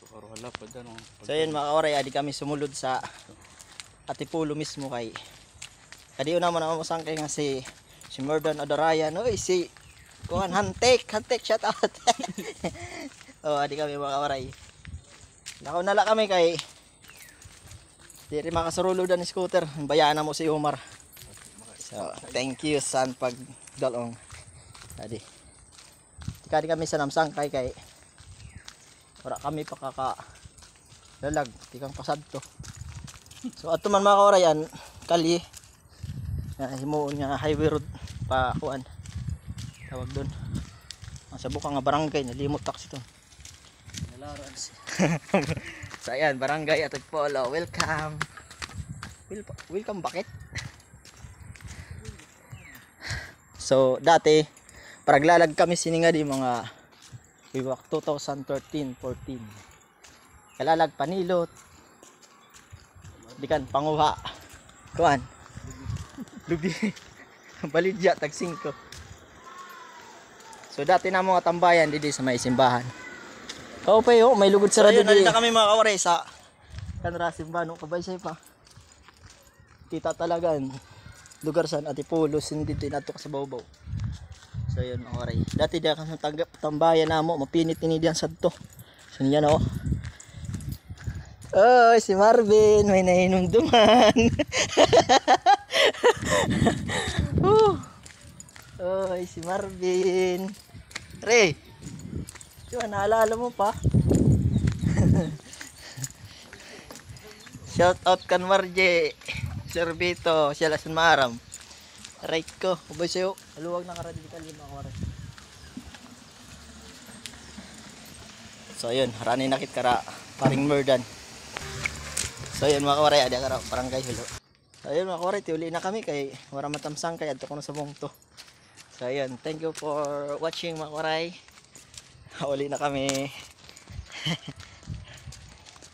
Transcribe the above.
So yun mga kawaray, adi kami sumulod sa Atipulo mismo kay kadiyo naman ang masangkay nga si Mordon Adorayan. Oy si Kuhan Hantek shout out. Oh adi kami mga kawaray. Nakaw nala kami kay di rin makasaruludan ni scooter. Bayaan na mo si Umar. So thank you san pag dalong. Adi. Tika kami sa namsangkay kay wala kami pakaka lalag tikang pasad to. So ato man mga kaurayan kali himuon nga highway road pa kuan tawag doon sa bukang nga barangay nalimot taxi to. So ayan barangay Atagpolo, welcome bakit. So dati paraglalag kami sininga di mga Biwak 2013-14. Kalalag panilot. Dikan panguha. Kuan. Lubi. Balidya tag 5. So dati na mga tambayan didi sa may simbahan. Kao pa yo, may lugod sa radyo didi. Na kami mga kawaray sa kanra simbahan kabay say pa. Kita talagan lugar san Atipulo hindi tinatok sa bawbaw. So yun mga kawaray. Dati di kami tanggap tambayan namo, mapinit ini diyan sadto. So niyan oh. Oh, si Marvin may nahinumduman. Oh, si Marvin. Re. Diba naalala mo pa? Shout out kan Marje. Sorbito, siya lasan maram. Right ko, ubay sa'yo. Aluwag na karadikal yung mga kawaray. So yun, harani nakit kara paring Merdan. So yun mga kawaray, ada kara barangay Hulo. So yun mga kawaray, tiuli na kami kay wala matamsang kay adto kuno sa bungto. So yun, thank you for watching mga kawaray. Uli na kami.